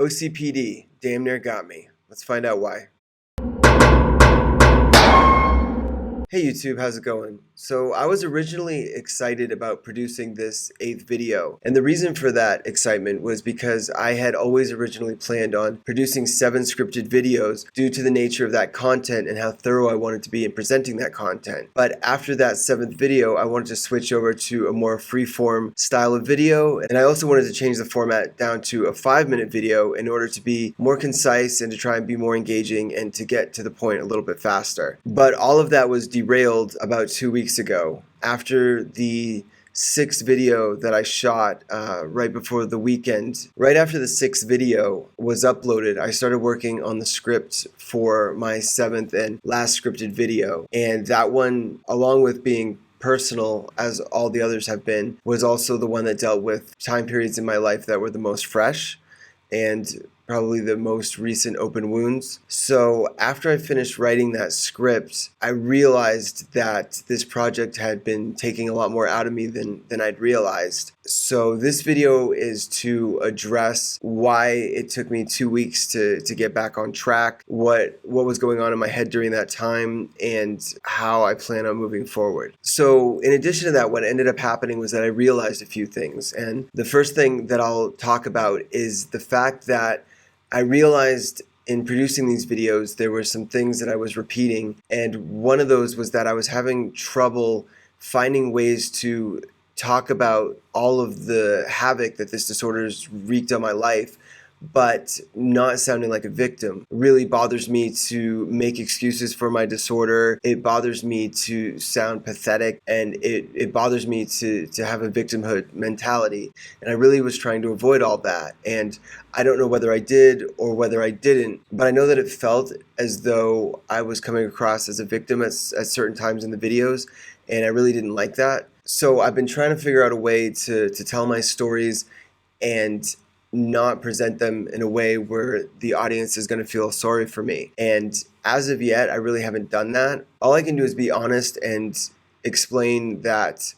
OCPD damn near got me. Let's find out why. Hey YouTube, how's it going? So I was originally excited about producing this 8th video, and the reason for that excitement was because I had always originally planned on producing 7 scripted videos due to the nature of that content and how thorough I wanted to be in presenting that content. But after that 7th video, I wanted to switch over to a more free-form style of video, and I also wanted to change the format down to a 5-minute video in order to be more concise and to try and be more engaging and to get to the point a little bit faster. But all of that was derailed about 2 weeks ago after the 6th video that I shot right before the weekend. Right after the 6th video was uploaded, I started working on the script for my 7th and last scripted video, and that one, along with being personal as all the others have been, was also the one that dealt with time periods in my life that were the most fresh and probably the most recent open wounds. So after I finished writing that script, I realized that this project had been taking a lot more out of me than I'd realized. So this video is to address why it took me 2 weeks to get back on track, what was going on in my head during that time, and how I plan on moving forward. So in addition to that, what ended up happening was that I realized a few things. And the first thing that I'll talk about is the fact that I realized in producing these videos there were some things that I was repeating, and one of those was that I was having trouble finding ways to talk about all of the havoc that this disorder's wreaked on my life, but not sounding like a victim. It really bothers me to make excuses for my disorder. It bothers me to sound pathetic, and it bothers me to have a victimhood mentality. And I really was trying to avoid all that. And I don't know whether I did or whether I didn't, but I know that it felt as though I was coming across as a victim at certain times in the videos, and I really didn't like that. So I've been trying to figure out a way to tell my stories and not present them in a way where the audience is going to feel sorry for me. And as of yet, I really haven't done that. All I can do is be honest and explain that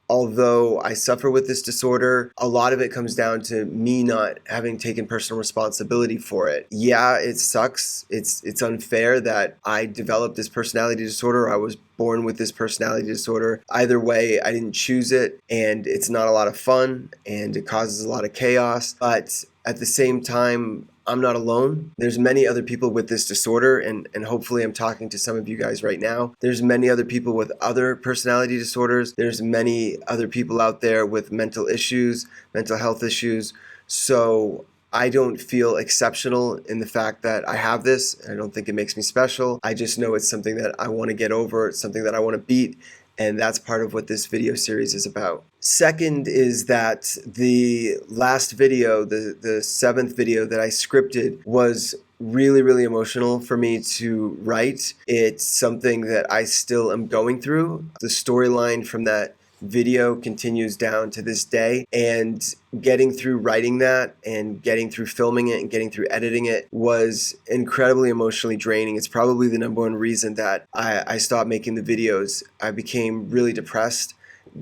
although I suffer with this disorder, a lot of it comes down to me not having taken personal responsibility for it. Yeah, it sucks. It's unfair that I developed this personality disorder. I was born with this personality disorder. Either way, I didn't choose it, and it's not a lot of fun, and it causes a lot of chaos. But at the same time, I'm not alone. There's many other people with this disorder, and hopefully I'm talking to some of you guys right now. There's many other people with other personality disorders. There's many other people out there with mental issues, mental health issues. So I don't feel exceptional in the fact that I have this. I don't think it makes me special. I just know it's something that I want to get over. It's something that I want to beat. And that's part of what this video series is about. Second is that the last video, the 7th video that I scripted, was really, really emotional for me to write. It's something that I still am going through. The storyline from that video continues down to this day, and getting through writing that and getting through filming it and getting through editing it was incredibly emotionally draining. It's probably the #1 reason that I stopped making the videos. I became really depressed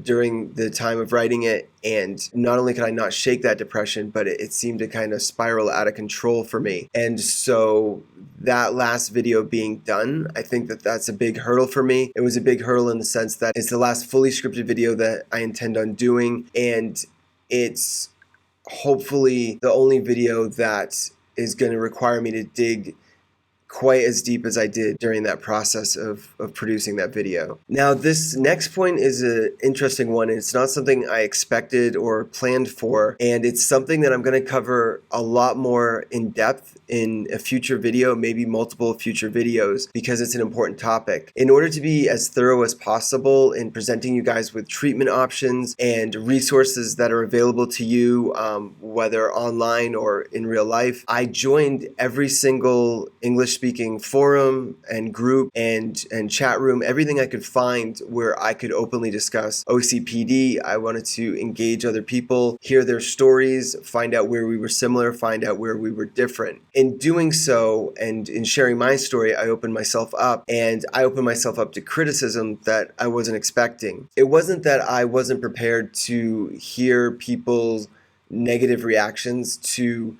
during the time of writing it, and not only could I not shake that depression, but it seemed to kind of spiral out of control for me. And so that last video being done, I think that that's a big hurdle for me. It was a big hurdle in the sense that it's the last fully scripted video that I intend on doing, and it's hopefully the only video that is going to require me to dig quite as deep as I did during that process of producing that video. Now, this next point is an interesting one. It's not something I expected or planned for, and it's something that I'm going to cover a lot more in depth in a future video, maybe multiple future videos, because it's an important topic. In order to be as thorough as possible in presenting you guys with treatment options and resources that are available to you, whether online or in real life, I joined every single English-speaking forum and group and chat room, everything I could find where I could openly discuss OCPD. I wanted to engage other people, hear their stories, find out where we were similar, find out where we were different. In doing so and in sharing my story, I opened myself up, and I opened myself up to criticism that I wasn't expecting. It wasn't that I wasn't prepared to hear people's negative reactions to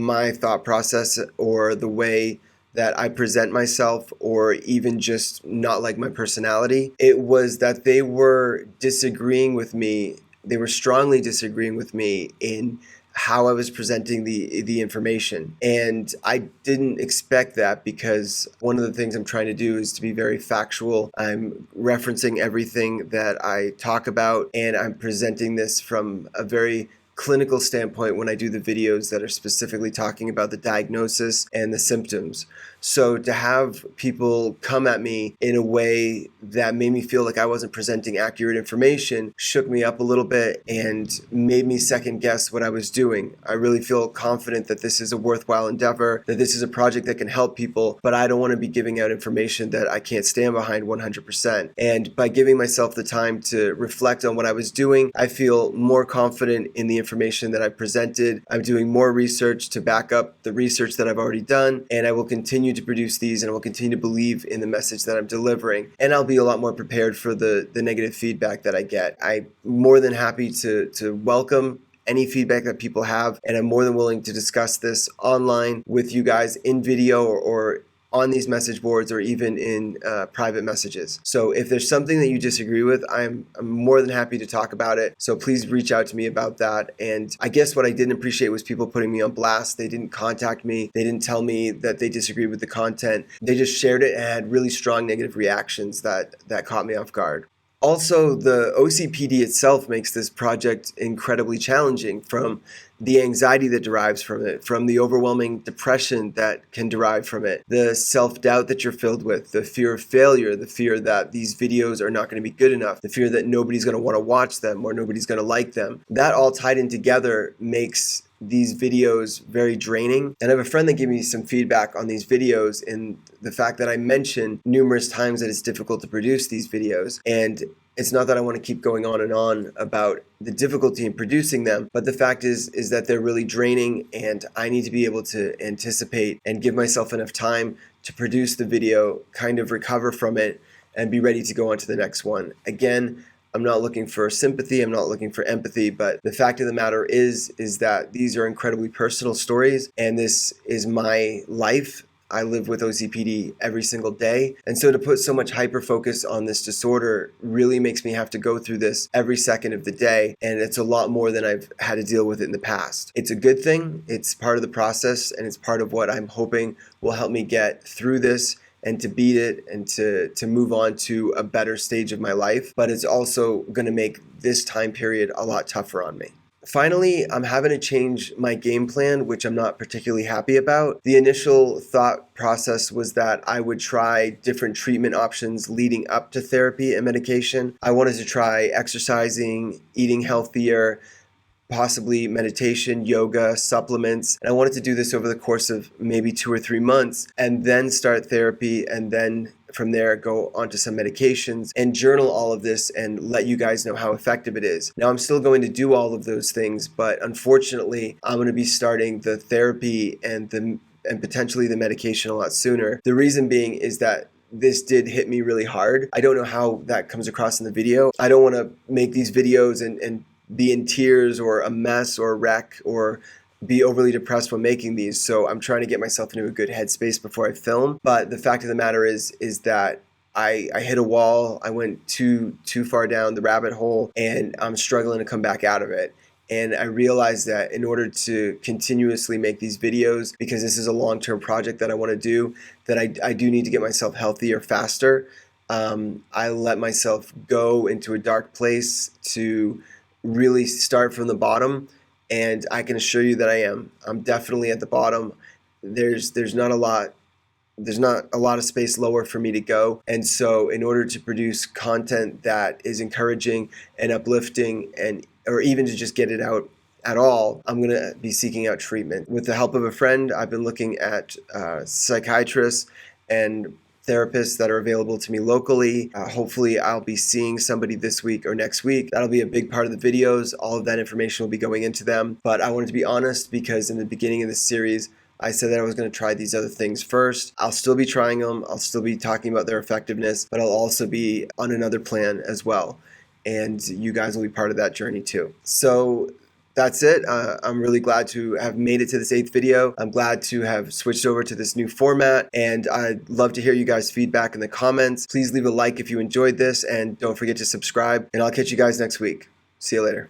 my thought process or the way that I present myself, or even just not like my personality. It was that they were disagreeing with me. They were strongly disagreeing with me in how I was presenting the information. And I didn't expect that, because one of the things I'm trying to do is to be very factual. I'm referencing everything that I talk about, and I'm presenting this from a very clinical standpoint when I do the videos that are specifically talking about the diagnosis and the symptoms. So to have people come at me in a way that made me feel like I wasn't presenting accurate information shook me up a little bit and made me second guess what I was doing. I really feel confident that this is a worthwhile endeavor, that this is a project that can help people, but I don't want to be giving out information that I can't stand behind 100%. And by giving myself the time to reflect on what I was doing, I feel more confident in the information that I presented. I'm doing more research to back up the research that I've already done, and I will continue to produce these, and I will continue to believe in the message that I'm delivering. And I'll be a lot more prepared for the negative feedback that I get. I'm more than happy to welcome any feedback that people have, and I'm more than willing to discuss this online with you guys in video, or on these message boards, or even in private messages. So if there's something that you disagree with, I'm more than happy to talk about it. So please reach out to me about that. And I guess what I didn't appreciate was people putting me on blast. They didn't contact me. They didn't tell me that they disagreed with the content. They just shared it and had really strong negative reactions that caught me off guard. Also, the OCPD itself makes this project incredibly challenging, from the anxiety that derives from it, from the overwhelming depression that can derive from it, the self-doubt that you're filled with, the fear of failure, the fear that these videos are not going to be good enough, the fear that nobody's going to want to watch them or nobody's going to like them. That all tied in together makes these videos very draining. And I have a friend that gave me some feedback on these videos, in the fact that I mentioned numerous times that it's difficult to produce these videos. And it's not that I want to keep going on about the difficulty in producing them, but the fact is that they're really draining, and I need to be able to anticipate and give myself enough time to produce the video, kind of recover from it, and be ready to go on to the next one. Again, I'm not looking for sympathy, I'm not looking for empathy, but the fact of the matter is that these are incredibly personal stories, and this is my life. I live with OCPD every single day. And so to put so much hyper focus on this disorder really makes me have to go through this every second of the day. And it's a lot more than I've had to deal with in the past. It's a good thing. It's part of the process, and it's part of what I'm hoping will help me get through this and to beat it, and to move on to a better stage of my life. But it's also going to make this time period a lot tougher on me. Finally, I'm having to change my game plan, which I'm not particularly happy about. The initial thought process was that I would try different treatment options leading up to therapy and medication. I wanted to try exercising, eating healthier, possibly meditation, yoga, supplements. And I wanted to do this over the course of maybe 2 or 3 months, and then start therapy, and then from there go onto some medications, and journal all of this and let you guys know how effective it is. Now, I'm still going to do all of those things, but unfortunately, I'm going to be starting the therapy and potentially the medication a lot sooner. The reason being is that this did hit me really hard. I don't know how that comes across in the video. I don't want to make these videos and be in tears or a mess or a wreck or be overly depressed when making these. So I'm trying to get myself into a good headspace before I film. But the fact of the matter is that I hit a wall. I went too far down the rabbit hole, and I'm struggling to come back out of it. And I realized that in order to continuously make these videos, because this is a long-term project that I want to do, that I do need to get myself healthier faster. I let myself go into a dark place to really start from the bottom, and I can assure you that I'm definitely at the bottom. There's not a lot of space lower for me to go. And so in order to produce content that is encouraging and uplifting, or even to just get it out at all, I'm going to be seeking out treatment. With the help of a friend, I've been looking at psychiatrists and therapists that are available to me locally. Hopefully I'll be seeing somebody this week or next week. That'll be a big part of the videos. All of that information will be going into them. But I wanted to be honest, because in the beginning of this series, I said that I was going to try these other things first. I'll still be trying them. I'll still be talking about their effectiveness, but I'll also be on another plan as well. And you guys will be part of that journey too. So that's it. I'm really glad to have made it to this 8th video. I'm glad to have switched over to this new format, and I'd love to hear you guys' feedback in the comments. Please leave a like if you enjoyed this, and don't forget to subscribe, and I'll catch you guys next week. See you later.